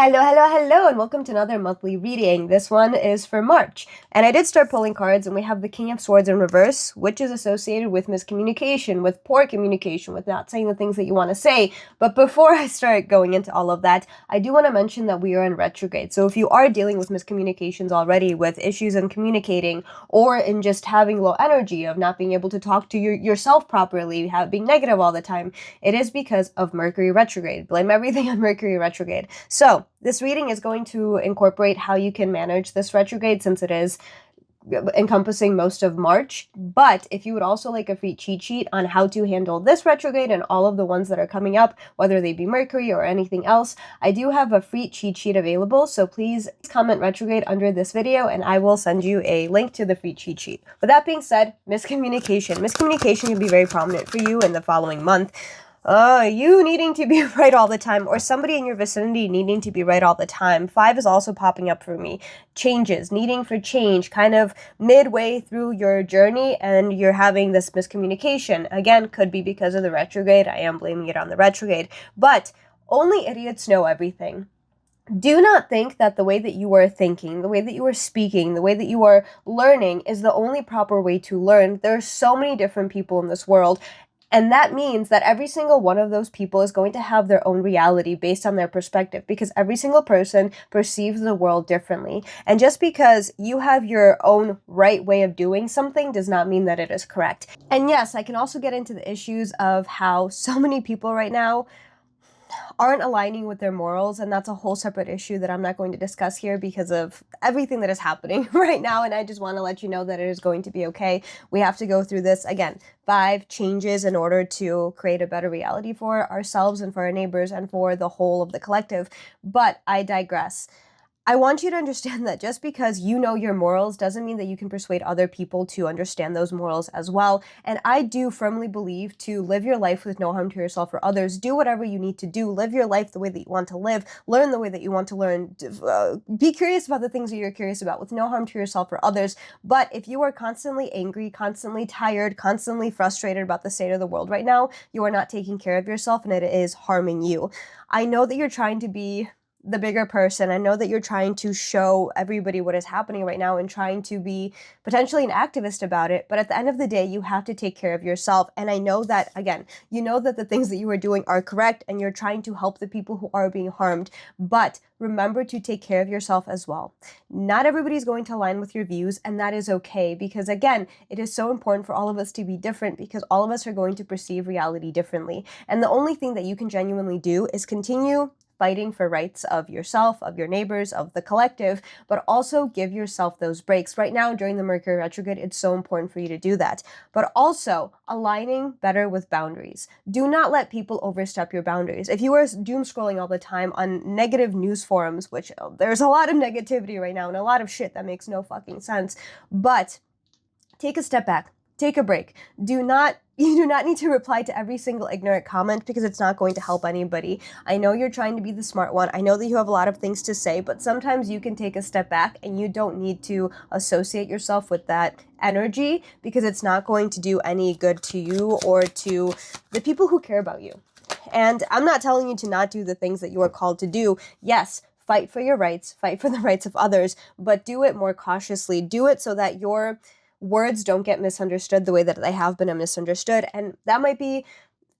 Hello, and welcome to another monthly reading. This one is for March. And I did start pulling cards, and we have the King of Swords in reverse, which is associated with miscommunication, with poor communication, with not saying the things that you want to say. But before I start going into all of that, I do want to mention that we are in retrograde. So if you are dealing with miscommunications already, with issues in communicating, or in just having low energy, of not being able to talk to yourself properly, being negative all the time, it is because of Mercury retrograde. Blame everything on Mercury retrograde. So this reading is going to incorporate how you can manage this retrograde, since it is encompassing most of March. But if you would also like a free cheat sheet on how to handle this retrograde and all of the ones that are coming up, whether they be Mercury or anything else, I do have a free cheat sheet available. So please comment retrograde under this video and I will send you a link to the free cheat sheet. With that being said, miscommunication. Miscommunication can be very prominent for you in the following month. You needing to be right all the time, or somebody in your vicinity needing to be right all the time. 5 is also popping up for me. Changes, needing for change, kind of midway through your journey, and you're having this miscommunication. Again, could be because of the retrograde. I am blaming it on the retrograde, but only idiots know everything. Do not think that the way that you are thinking, the way that you are speaking, the way that you are learning is the only proper way to learn. There are so many different people in this world. And that means that every single one of those people is going to have their own reality based on their perspective, because every single person perceives the world differently. And just because you have your own right way of doing something does not mean that it is correct. And yes, I can also get into the issues of how so many people right now aren't aligning with their morals, and that's a whole separate issue that I'm not going to discuss here because of everything that is happening right now, and I just want to let you know that it is going to be okay. We have to go through this, again, 5 changes in order to create a better reality for ourselves and for our neighbors and for the whole of the collective, but I digress. I want you to understand that just because you know your morals doesn't mean that you can persuade other people to understand those morals as well. And I do firmly believe to live your life with no harm to yourself or others. Do whatever you need to do. Live your life the way that you want to live. Learn the way that you want to learn. Be curious about the things that you're curious about with no harm to yourself or others. But if you are constantly angry, constantly tired, constantly frustrated about the state of the world right now, you are not taking care of yourself and it is harming you. I know that you're trying to be the bigger person. I know that you're trying to show everybody what is happening right now and trying to be potentially an activist about it, but at the end of the day, you have to take care of yourself. And I know that, again, you know that the things that you are doing are correct and you're trying to help the people who are being harmed, but remember to take care of yourself as well. Not everybody's going to align with your views, and that is okay, because again, it is so important for all of us to be different, because all of us are going to perceive reality differently. And the only thing that you can genuinely do is continue fighting for rights of yourself, of your neighbors, of the collective, but also give yourself those breaks. Right now, during the Mercury retrograde, it's so important for you to do that. But also, aligning better with boundaries. Do not let people overstep your boundaries. If you are doom scrolling all the time on negative news forums, which there's a lot of negativity right now and a lot of shit that makes no fucking sense, but take a step back. Take a break. You do not need to reply to every single ignorant comment, because it's not going to help anybody. I know you're trying to be the smart one. I know that you have a lot of things to say, but sometimes you can take a step back and you don't need to associate yourself with that energy, because it's not going to do any good to you or to the people who care about you. And I'm not telling you to not do the things that you are called to do. Yes, fight for your rights, fight for the rights of others, but do it more cautiously. Do it so that your words don't get misunderstood the way that they have been misunderstood. And that might be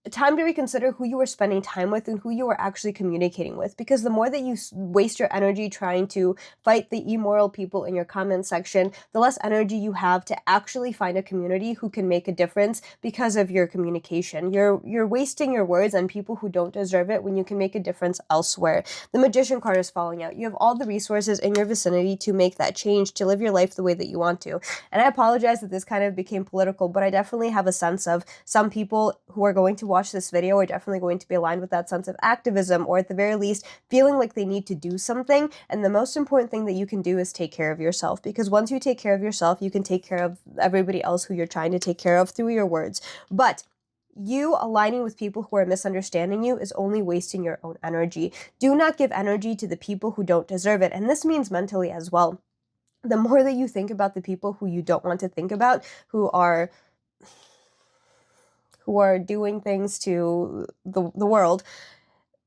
time to reconsider who you are spending time with and who you are actually communicating with, because the more that you waste your energy trying to fight the immoral people in your comment section, the less energy you have to actually find a community who can make a difference because of your communication. You're wasting your words on people who don't deserve it when you can make a difference elsewhere. The Magician card is falling out. You have all the resources in your vicinity to make that change, to live your life the way that you want to. And I apologize that this kind of became political, but I definitely have a sense of some people who are going to watch this video are definitely going to be aligned with that sense of activism, or at the very least feeling like they need to do something. And the most important thing that you can do is take care of yourself, because once you take care of yourself, you can take care of everybody else who you're trying to take care of through your words. But you aligning with people who are misunderstanding you is only wasting your own energy. Do not give energy to the people who don't deserve it. And this means mentally as well. The more that you think about the people who you don't want to think about, who are doing things to the world,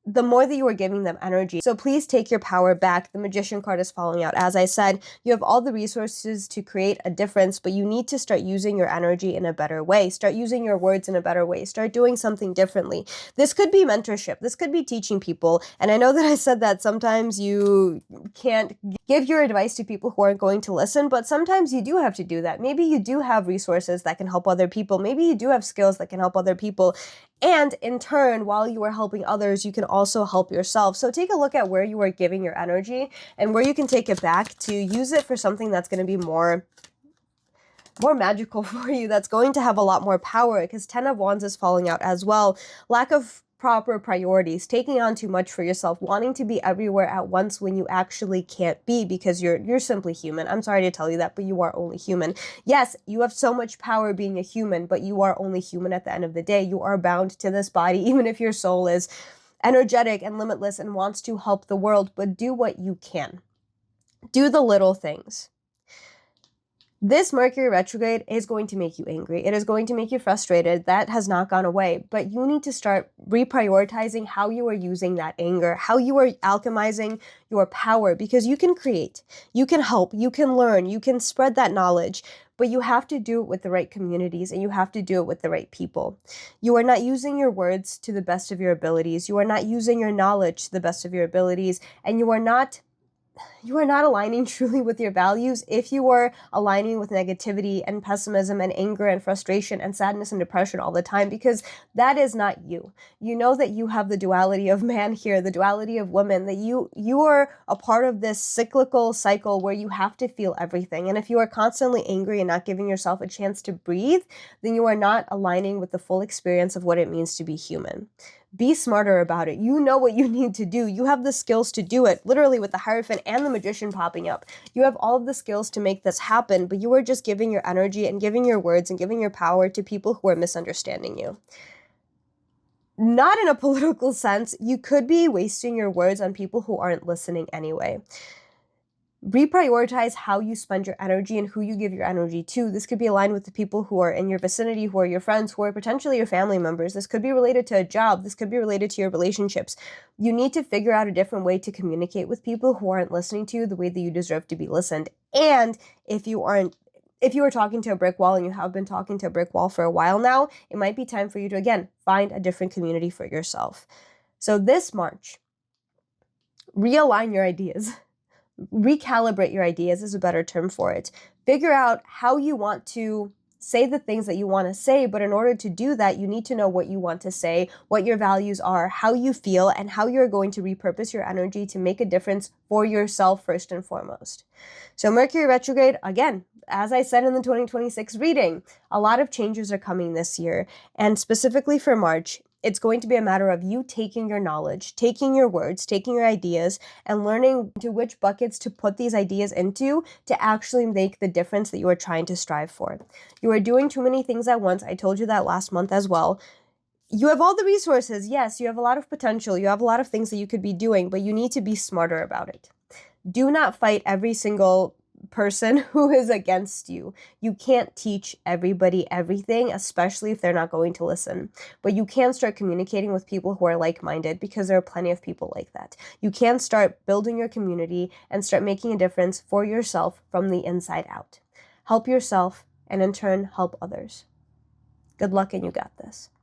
the more that you are giving them energy. So please take your power back. The Magician card is falling out. As I said, you have all the resources to create a difference, but you need to start using your energy in a better way. Start using your words in a better way. Start doing something differently. This could be mentorship. This could be teaching people. And I know that I said that sometimes you can't give your advice to people who aren't going to listen, but sometimes you do have to do that. Maybe you do have resources that can help other people. Maybe you do have skills that can help other people. And in turn, while you are helping others, you can also help yourself. So take a look at where you are giving your energy and where you can take it back to use it for something that's going to be more magical for you, that's going to have a lot more power, because 10 of Wands is falling out as well. Lack of proper priorities, taking on too much for yourself, wanting to be everywhere at once when you actually can't be, because you're simply human. I'm sorry to tell you that, but you are only human. Yes, you have so much power being a human, but you are only human at the end of the day. You are bound to this body, even if your soul is energetic and limitless and wants to help the world, but do what you can. Do the little things. This Mercury retrograde is going to make you angry. It is going to make you frustrated. That has not gone away, but you need to start reprioritizing how you are using that anger, how you are alchemizing your power, because you can create, you can help, you can learn, you can spread that knowledge, but you have to do it with the right communities and you have to do it with the right people. You are not using your words to the best of your abilities. You are not using your knowledge to the best of your abilities, and you are not aligning truly with your values if you are aligning with negativity and pessimism and anger and frustration and sadness and depression all the time, because that is not you. You know that you have the duality of man here, the duality of woman, that you are a part of this cyclical cycle where you have to feel everything. And if you are constantly angry and not giving yourself a chance to breathe, then you are not aligning with the full experience of what it means to be human. Be smarter about it. You know what you need to do. You have the skills to do it, literally with the Hierophant and the Magician popping up. You have all of the skills to make this happen, but you are just giving your energy and giving your words and giving your power to people who are misunderstanding you. Not in a political sense. You could be wasting your words on people who aren't listening anyway. Reprioritize how you spend your energy and who you give your energy to. This could be aligned with the people who are in your vicinity, who are your friends, who are potentially your family members. This could be related to a job. This could be related to your relationships. You need to figure out a different way to communicate with people who aren't listening to you the way that you deserve to be listened. And if you are talking to a brick wall and you have been talking to a brick wall for a while now, it might be time for you to, again, find a different community for yourself. So this March, realign your ideas. Recalibrate your ideas is a better term for it. Figure out how you want to say the things that you want to say, but in order to do that, you need to know what you want to say, what your values are, how you feel, and how you're going to repurpose your energy to make a difference for yourself first and foremost. So Mercury retrograde, again, as I said in the 2026 reading, a lot of changes are coming this year, and specifically for March, it's going to be a matter of you taking your knowledge, taking your words, taking your ideas, and learning to which buckets to put these ideas into to actually make the difference that you are trying to strive for. You are doing too many things at once. I told you that last month as well. You have all the resources. Yes, you have a lot of potential. You have a lot of things that you could be doing, but you need to be smarter about it. Do not fight every single person who is against you. You can't teach everybody everything, especially if they're not going to listen. But you can start communicating with people who are like-minded, because there are plenty of people like that. You can start building your community and start making a difference for yourself from the inside out. Help yourself and in turn help others. Good luck, and you got this.